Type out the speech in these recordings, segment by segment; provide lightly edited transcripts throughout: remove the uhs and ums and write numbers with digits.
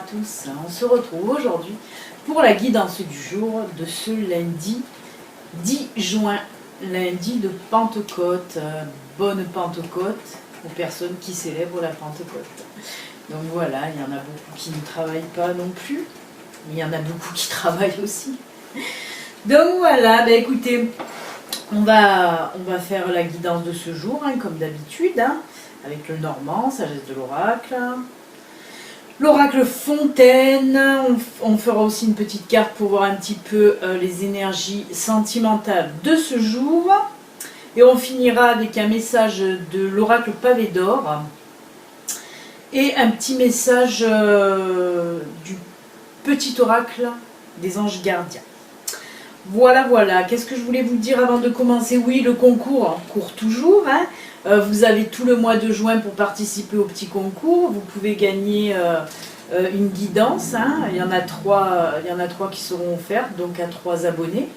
tous, on se retrouve aujourd'hui pour la guidance du jour de ce lundi 10 juin, lundi de Pentecôte. Bonne Pentecôte aux personnes qui célèbrent la Pentecôte. Donc voilà, il y en a beaucoup qui ne travaillent pas non plus, mais il y en a beaucoup qui travaillent aussi. Donc voilà, ben écoutez, on va faire la guidance de ce jour, hein, comme d'habitude, hein, avec le Normand, sagesse de l'oracle. L'oracle Fontaine, on fera aussi une petite carte pour voir un petit peu les énergies sentimentales de ce jour. Et on finira avec un message de l'oracle Pavé d'Or et un petit message du petit oracle des anges gardiens. Voilà, voilà. Qu'est-ce que je voulais vous dire avant de commencer? Oui, le concours court toujours, hein. Vous avez tout le mois de juin pour participer au petit concours. Vous pouvez gagner une guidance, hein. Il y en a trois qui seront offertes, donc à 3 abonnés.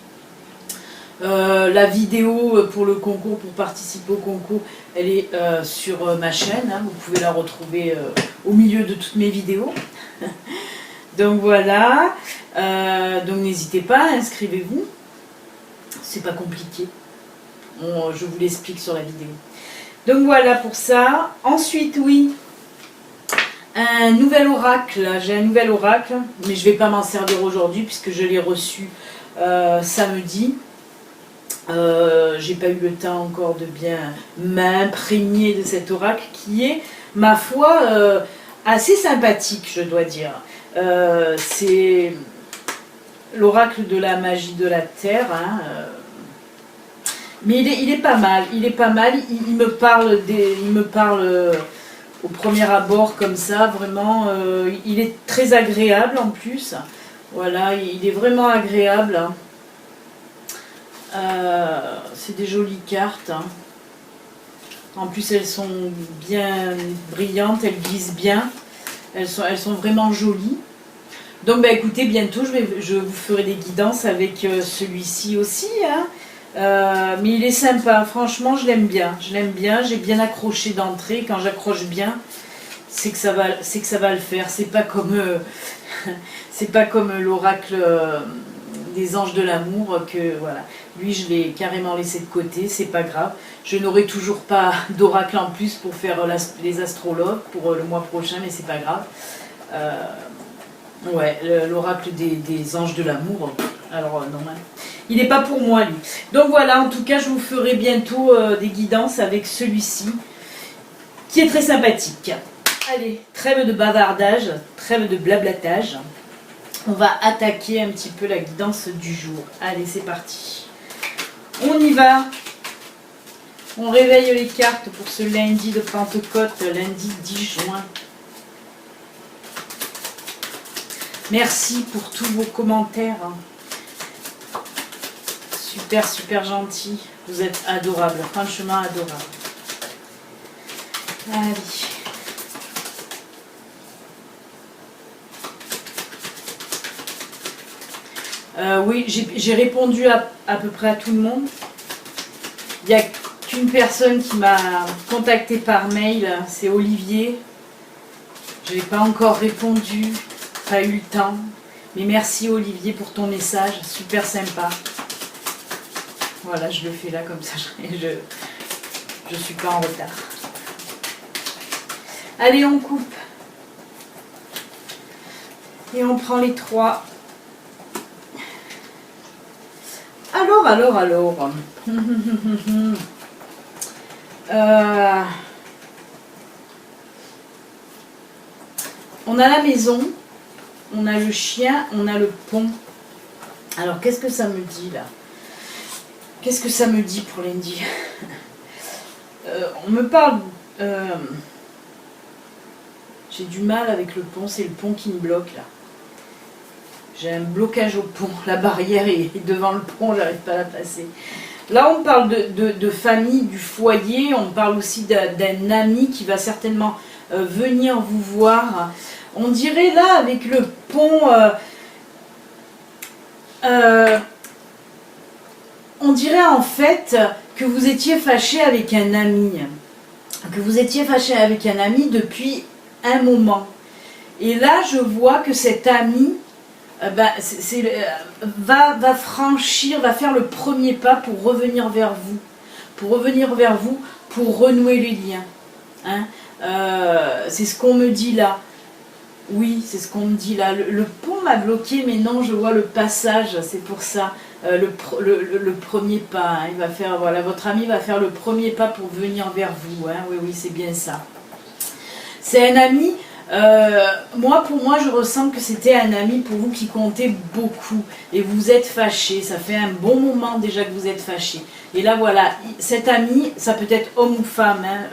La vidéo pour le concours, pour participer au concours, elle est sur ma chaîne, hein. Vous pouvez la retrouver au milieu de toutes mes vidéos. Donc voilà, donc n'hésitez pas, inscrivez-vous, c'est pas compliqué, je vous l'explique sur la vidéo. Donc voilà pour ça. Ensuite, oui, un nouvel oracle, j'ai un nouvel oracle, mais je ne vais pas m'en servir aujourd'hui puisque je l'ai reçu samedi. J'ai pas eu le temps encore de bien m'imprégner de cet oracle qui est, ma foi, assez sympathique, je dois dire. C'est l'oracle de la magie de la terre, hein, mais il est pas mal, il me parle au premier abord comme ça, vraiment, il est très agréable en plus, voilà, il est vraiment agréable, hein. C'est des jolies cartes, hein. En plus elles sont bien brillantes, elles glissent bien, elles sont vraiment jolies. Donc bah écoutez, bientôt je vous ferai des guidances avec celui-ci aussi, hein. Mais il est sympa, franchement je l'aime bien, j'ai bien accroché d'entrée. Quand j'accroche bien, c'est que ça va le faire. C'est pas comme l'oracle des anges de l'amour, que voilà, lui je l'ai carrément laissé de côté, c'est pas grave. Je n'aurai toujours pas d'oracle en plus pour faire les astrologues pour le mois prochain, mais c'est pas grave. Ouais, l'oracle des anges de l'amour, alors non, hein. Il n'est pas pour moi lui. Donc voilà, en tout cas je vous ferai bientôt des guidances avec celui-ci, qui est très sympathique. Allez, trêve de bavardage, trêve de blablatage. On va attaquer un petit peu la guidance du jour. Allez, c'est parti. On y va. On réveille les cartes pour ce lundi de Pentecôte, lundi 10 juin. Merci pour tous vos commentaires. Super, super gentil. Vous êtes adorables, franchement adorables. Allez. Oui, j'ai répondu à peu près à tout le monde. Il n'y a qu'une personne qui m'a contacté par mail, c'est Olivier. Je n'ai pas encore répondu, pas eu le temps. Mais merci Olivier pour ton message, super sympa. Voilà, je le fais là comme ça, je suis pas en retard. Allez, on coupe. Et on prend les 3. Alors. On a la maison, on a le chien, on a le pont. Alors, qu'est-ce que ça me dit là? Qu'est-ce que ça me dit pour lundi? On me parle... j'ai du mal avec le pont, c'est le pont qui me bloque là. J'ai un blocage au pont, la barrière est devant le pont, j'arrive pas à la passer. Là on parle de famille, du foyer, on parle aussi d'un ami qui va certainement venir vous voir. On dirait là avec le pont, on dirait en fait que vous étiez fâché avec un ami. Que vous étiez fâché avec un ami depuis un moment. Et là, je vois que cet ami va franchir, va faire le premier pas pour revenir vers vous. Pour renouer les liens. Hein. C'est ce qu'on me dit là. Oui, c'est ce qu'on me dit là. Le pont m'a bloqué, mais non, je vois le passage, c'est pour ça. Le premier pas, hein. Il va faire, voilà, votre ami va faire le premier pas pour venir vers vous. Hein. Oui, oui, c'est bien ça. C'est un ami. Pour moi, je ressens que c'était un ami pour vous qui comptait beaucoup. Et vous êtes fâchés. Ça fait un bon moment déjà que vous êtes fâchés. Et là, voilà, cet ami, ça peut être homme ou femme, hein,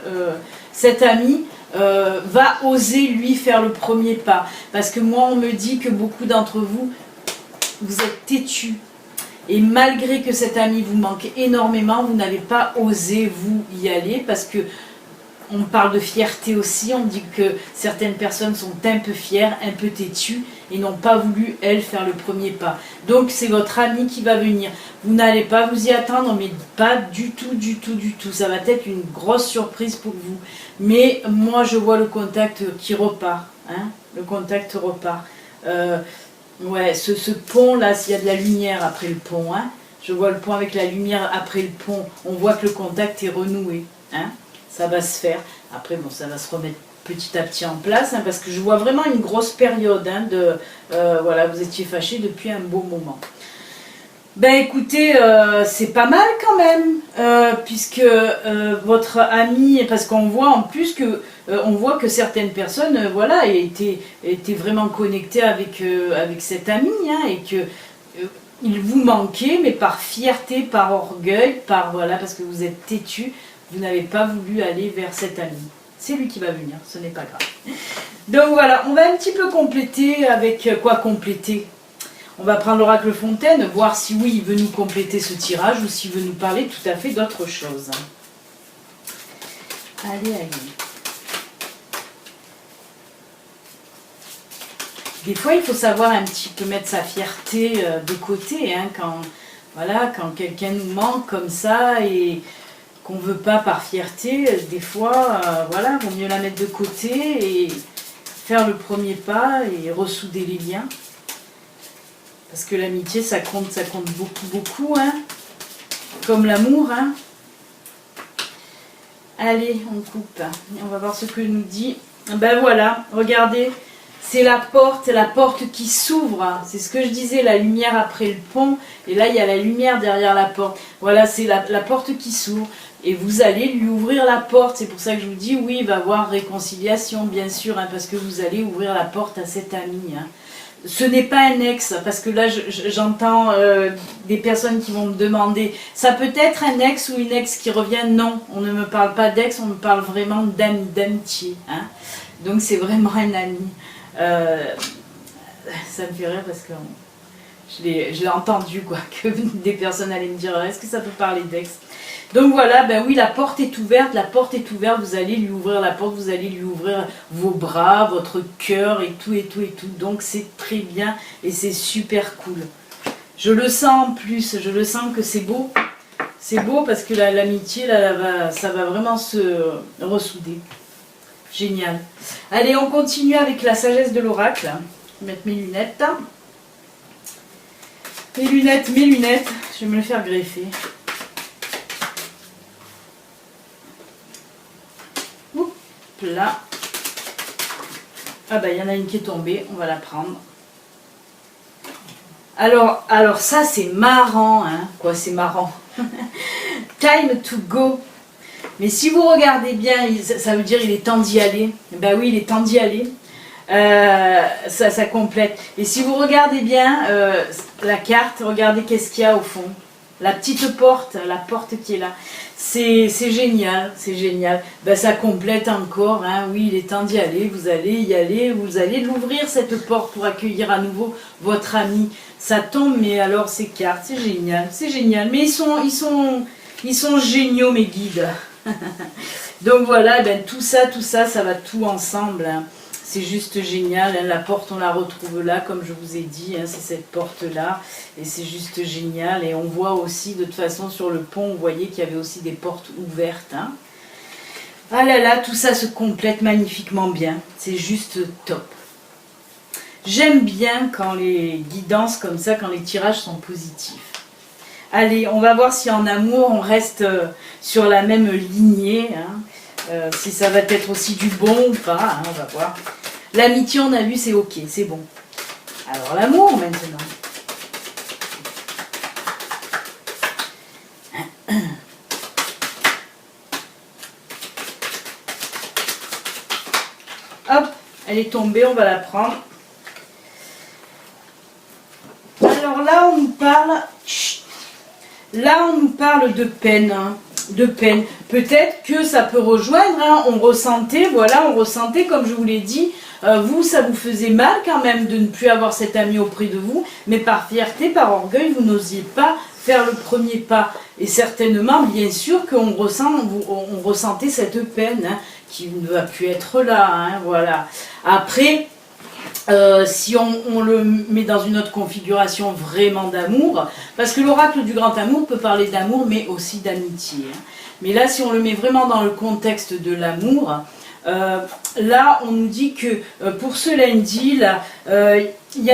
cet ami va oser lui faire le premier pas. Parce que moi, on me dit que beaucoup d'entre vous, vous êtes têtus. Et malgré que cet ami vous manque énormément, vous n'avez pas osé vous y aller parce que on parle de fierté aussi, on dit que certaines personnes sont un peu fières, un peu têtues et n'ont pas voulu, elles, faire le premier pas. Donc c'est votre ami qui va venir. Vous n'allez pas vous y attendre, mais pas du tout, du tout, du tout. Ça va être une grosse surprise pour vous. Mais moi, je vois le contact qui repart. Hein, le contact repart. Ouais, ce pont-là, s'il y a de la lumière après le pont, hein, je vois le pont avec la lumière après le pont, on voit que le contact est renoué. Hein. Ça va se faire. Après, bon, ça va se remettre petit à petit en place, hein, parce que je vois vraiment une grosse période de... voilà, vous étiez fâchés depuis un beau moment. Ben écoutez, c'est pas mal quand même, puisque votre ami, parce qu'on voit en plus que on voit que certaines personnes, voilà, étaient vraiment connectées avec cet ami, hein, et que il vous manquait, mais par fierté, par orgueil, voilà, parce que vous êtes têtu. Vous n'avez pas voulu aller vers cet ami. C'est lui qui va venir, ce n'est pas grave. Donc voilà, on va un petit peu compléter avec quoi compléter. On va prendre l'oracle Fontaine, voir si oui, il veut nous compléter ce tirage ou s'il veut nous parler tout à fait d'autre chose. Allez, allez. Des fois, il faut savoir un petit peu mettre sa fierté de côté, hein, quand quelqu'un nous manque comme ça et qu'on ne veut pas par fierté, des fois, voilà, il vaut mieux la mettre de côté et faire le premier pas et ressouder les liens. Parce que l'amitié, ça compte beaucoup, beaucoup, hein, comme l'amour. Hein. Allez, on coupe. Et on va voir ce que nous dit. Ben voilà, regardez, c'est la porte qui s'ouvre. C'est ce que je disais, la lumière après le pont. Et là, il y a la lumière derrière la porte. Voilà, c'est la porte qui s'ouvre. Et vous allez lui ouvrir la porte. C'est pour ça que je vous dis, oui, il va y avoir réconciliation, bien sûr, hein, parce que vous allez ouvrir la porte à cet ami. Hein. Ce n'est pas un ex, parce que là, j'entends des personnes qui vont me demander, ça peut être un ex ou une ex qui revient. Non, on ne me parle pas d'ex, on me parle vraiment d'ami, d'amitié. Hein. Donc c'est vraiment un ami. Ça me fait rire parce que je l'ai entendu, quoi, que des personnes allaient me dire, est-ce que ça peut parler d'ex? Donc voilà, ben oui, la porte est ouverte, vous allez lui ouvrir la porte, vous allez lui ouvrir vos bras, votre cœur et tout, et tout, et tout. Donc c'est très bien et c'est super cool. Je le sens en plus, je le sens que c'est beau. C'est beau parce que l'amitié, là, ça va vraiment se ressouder. Génial. Allez, on continue avec la sagesse de l'oracle. Je vais mettre mes lunettes. Mes lunettes, je vais me le faire greffer. Là. Ah bah il y en a une qui est tombée, on va la prendre. Alors ça c'est marrant, hein. Quoi, c'est marrant. Time to go. Mais si vous regardez bien, ça veut dire il est temps d'y aller. Ben oui, il est temps d'y aller. Ça complète. Et si vous regardez bien la carte, regardez qu'est-ce qu'il y a au fond. La petite porte, la porte qui est là. C'est génial, c'est génial. Ben, ça complète encore, hein. Oui, il est temps d'y aller, vous allez y aller, vous allez l'ouvrir cette porte pour accueillir à nouveau votre ami. Ça tombe, mais alors ces cartes, c'est génial, c'est génial. Mais ils sont géniaux, mes guides. Donc voilà, ben, tout ça, ça va tout ensemble, hein. C'est juste génial, hein. La porte on la retrouve là comme je vous ai dit, hein, c'est cette porte là et c'est juste génial. Et on voit aussi de toute façon sur le pont, vous voyez qu'il y avait aussi des portes ouvertes, hein. Ah là là, tout ça se complète magnifiquement bien, c'est juste top. J'aime bien quand les guidances comme ça, quand les tirages sont positifs. Allez, on va voir si en amour on reste sur la même lignée, hein. Si ça va être aussi du bon ou pas, hein, on va voir. L'amitié, on a vu, c'est ok, c'est bon. Alors l'amour maintenant. Hop, elle est tombée, on va la prendre. Alors là, on nous parle... Là, on nous parle de peine, hein, de peine. Peut-être que ça peut rejoindre, hein, on ressentait, voilà, on ressentait, comme je vous l'ai dit, vous, ça vous faisait mal quand même de ne plus avoir cet ami auprès de vous, mais par fierté, par orgueil, vous n'osiez pas faire le premier pas. Et certainement, bien sûr, qu'on on ressentait cette peine, hein, qui ne va plus être là, hein, voilà. Après... si on le met dans une autre configuration vraiment d'amour, parce que l'oracle du grand amour peut parler d'amour mais aussi d'amitié, hein. Mais là si on le met vraiment dans le contexte de l'amour, là on nous dit que pour ce lundi là, il y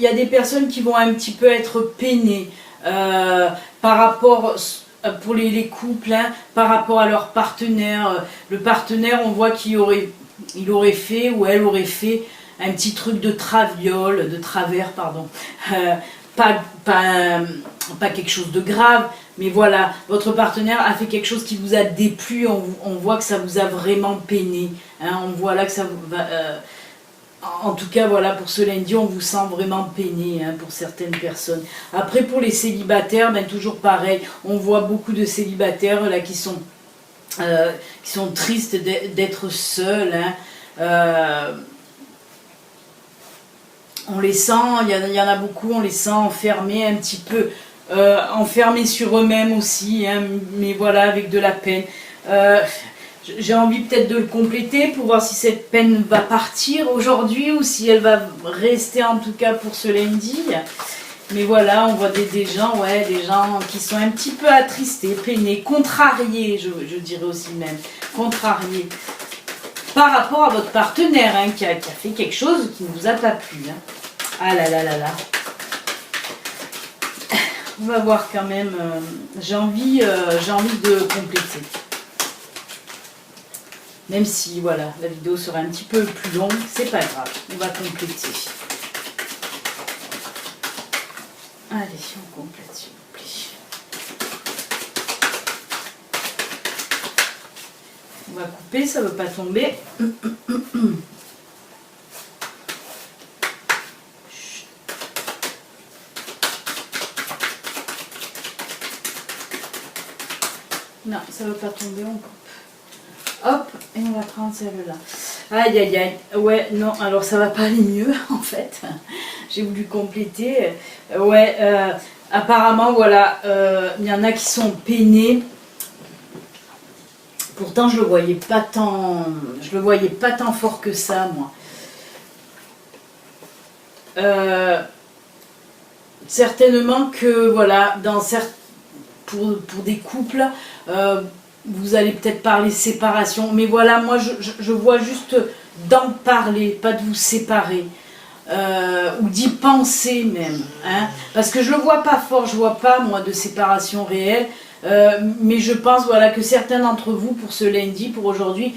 a des personnes qui vont un petit peu être peinées par rapport pour les couples, hein, par rapport à leur partenaire. Le partenaire, on voit qu'il aurait fait ou elle aurait fait un petit truc de travers, pardon. Pas quelque chose de grave, mais voilà, votre partenaire a fait quelque chose qui vous a déplu, on voit que ça vous a vraiment peiné, hein, on voit là que ça va... en tout cas, voilà, pour ce lundi, on vous sent vraiment peiné, hein, pour certaines personnes. Après, pour les célibataires, ben, toujours pareil, on voit beaucoup de célibataires là qui sont tristes d'être seuls, hein. On les sent, il y en a beaucoup, on les sent enfermés un petit peu, enfermés sur eux-mêmes aussi, hein, mais voilà, avec de la peine. J'ai envie peut-être de le compléter pour voir si cette peine va partir aujourd'hui ou si elle va rester en tout cas pour ce lundi. Mais voilà, on voit des gens, ouais, des gens qui sont un petit peu attristés, peinés, contrariés, je dirais aussi même, contrariés. Par rapport à votre partenaire, hein, qui a fait quelque chose qui ne vous a pas plu, hein. Ah là là là là. On va voir quand même. J'ai envie de compléter. Même si, voilà, la vidéo sera un petit peu plus longue, c'est pas grave. On va compléter. Allez, on complète, s'il vous plaît. On va couper, ça ne veut pas tomber. Non, ça ne veut pas tomber, on coupe. Hop, et on va prendre celle-là. Aïe, aïe, aïe. Ouais, non, alors ça va pas aller mieux, en fait. J'ai voulu compléter. Ouais, apparemment, voilà, il y en a qui sont peinés. Pourtant, je le voyais pas tant fort que ça, moi. Certainement que, voilà, pour des couples, vous allez peut-être parler séparation, mais voilà, moi je vois juste d'en parler, pas de vous séparer, ou d'y penser même, hein, parce que je le vois pas fort, je vois pas moi de séparation réelle, mais je pense voilà que certains d'entre vous pour ce lundi, pour aujourd'hui,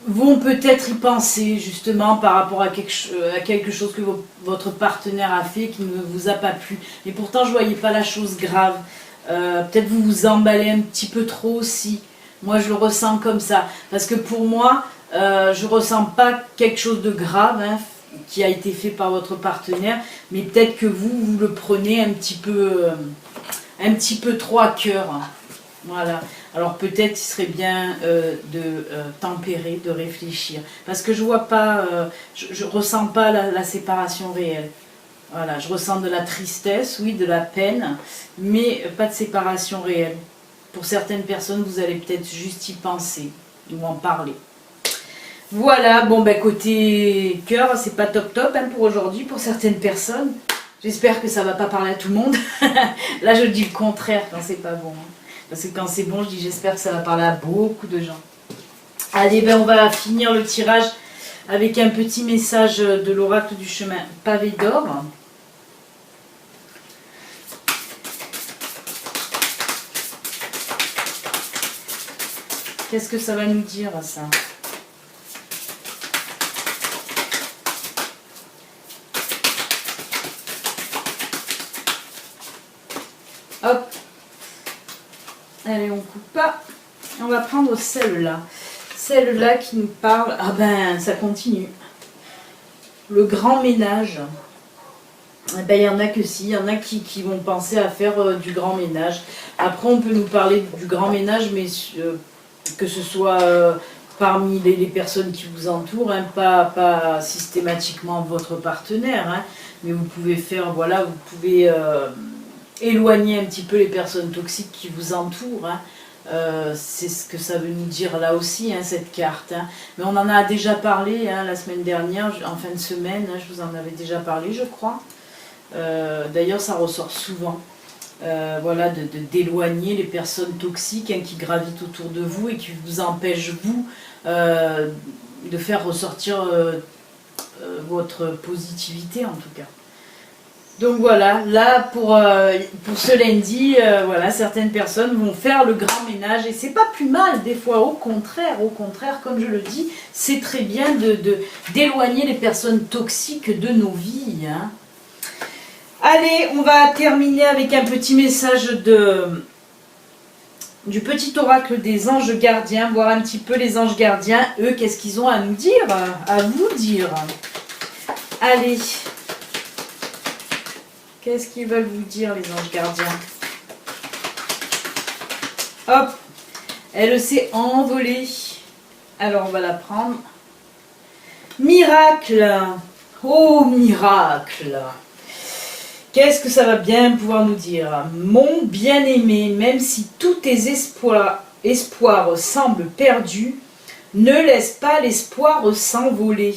vont peut-être y penser justement par rapport à quelque chose que votre partenaire a fait qui ne vous a pas plu, et pourtant je voyais pas la chose grave. Peut-être vous vous emballez un petit peu trop aussi. Moi je le ressens comme ça. Parce que pour moi, je ne ressens pas quelque chose de grave, hein, qui a été fait par votre partenaire. Mais peut-être que vous le prenez un petit peu trop à cœur, hein. Voilà. Alors peut-être il serait bien de tempérer, de réfléchir. Parce que je vois pas, je ressens pas la séparation réelle. Voilà, je ressens de la tristesse, oui, de la peine, mais pas de séparation réelle. Pour certaines personnes, vous allez peut-être juste y penser, ou en parler. Voilà, bon, ben côté cœur, c'est pas top top, hein, pour aujourd'hui, pour certaines personnes. J'espère que ça va pas parler à tout le monde. Là, je dis le contraire quand c'est pas bon, hein. Parce que quand c'est bon, je dis j'espère que ça va parler à beaucoup de gens. Allez, ben on va finir le tirage avec un petit message de l'oracle du chemin pavé d'or. Qu'est-ce que ça va nous dire, ça? Hop. Allez, on coupe pas. On va prendre celle-là. Celle-là qui nous parle... Ah ben, ça continue. Le grand ménage. Eh ben, il y en a que si. Il y en a qui vont penser à faire du grand ménage. Après, on peut nous parler du grand ménage, mais que ce soit parmi les personnes qui vous entourent, hein, pas systématiquement votre partenaire. Hein, mais vous pouvez faire, voilà, vous pouvez... éloigner un petit peu les personnes toxiques qui vous entourent. Hein. C'est ce que ça veut nous dire là aussi, hein, cette carte. Hein. Mais on en a déjà parlé hein, la semaine dernière, en fin de semaine, hein, je vous en avais déjà parlé, je crois. D'ailleurs, ça ressort souvent. Voilà, d'éloigner les personnes toxiques hein, qui gravitent autour de vous et qui vous empêchent, vous, de faire ressortir votre positivité, en tout cas. Donc voilà, là pour ce lundi, voilà, certaines personnes vont faire le grand ménage et c'est pas plus mal des fois, au contraire, comme je le dis, c'est très bien d'éloigner les personnes toxiques de nos vies. Hein. Allez, on va terminer avec un petit message du petit oracle des anges gardiens, voir un petit peu les anges gardiens, eux, qu'est-ce qu'ils ont à nous dire, à vous dire. Allez. Qu'est-ce qu'ils veulent vous dire, les anges gardiens? Hop, elle s'est envolée. Alors, on va la prendre. Miracle. Oh, miracle. Qu'est-ce que ça va bien pouvoir nous dire? Mon bien-aimé, même si tous tes espoirs semblent perdus, ne laisse pas l'espoir s'envoler.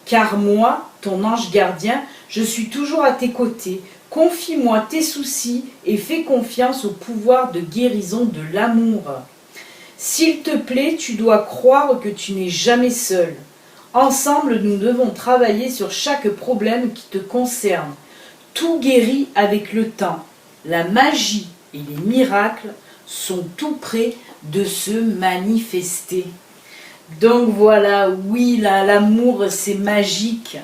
Car moi, ton ange gardien, je suis toujours à tes côtés. Confie-moi tes soucis et fais confiance au pouvoir de guérison de l'amour. S'il te plaît, tu dois croire que tu n'es jamais seul. Ensemble, nous devons travailler sur chaque problème qui te concerne. Tout guérit avec le temps. La magie et les miracles sont tout près de se manifester. Donc voilà, oui, l'amour, c'est magique.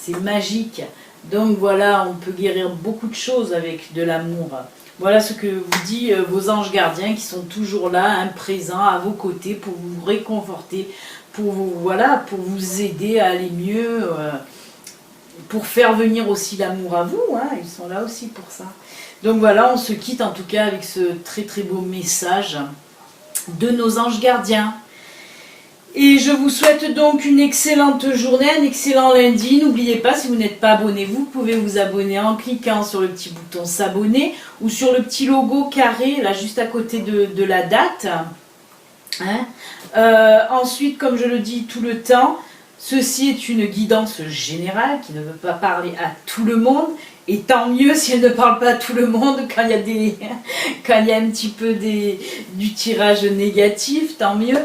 C'est magique. Donc voilà, on peut guérir beaucoup de choses avec de l'amour. Voilà ce que vous dit vos anges gardiens qui sont toujours là, hein, présents à vos côtés pour vous réconforter, pour vous, voilà, pour vous aider à aller mieux, pour faire venir aussi l'amour à vous. Hein, ils sont là aussi pour ça. Donc voilà, on se quitte en tout cas avec ce très très beau message de nos anges gardiens. Et je vous souhaite donc une excellente journée, un excellent lundi. N'oubliez pas, si vous n'êtes pas abonné, vous pouvez vous abonner en cliquant sur le petit bouton s'abonner ou sur le petit logo carré, là juste à côté de la date. Hein. Ensuite, comme je le dis tout le temps, ceci est une guidance générale qui ne veut pas parler à tout le monde. Et tant mieux si elle ne parle pas à tout le monde quand il y a un petit peu du tirage négatif, tant mieux.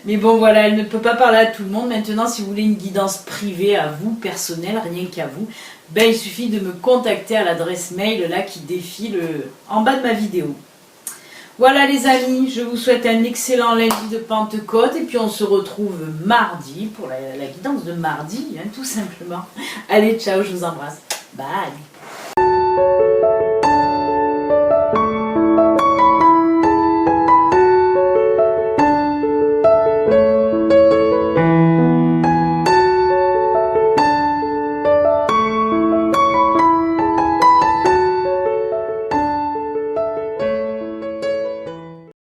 Mais bon voilà, elle ne peut pas parler à tout le monde. Maintenant, si vous voulez une guidance privée à vous, personnelle, rien qu'à vous, ben, il suffit de me contacter à l'adresse mail là qui défile en bas de ma vidéo. Voilà les amis, je vous souhaite un excellent lundi de Pentecôte et puis on se retrouve mardi pour la guidance de mardi, hein, tout simplement. Allez, ciao, je vous embrasse. Bye.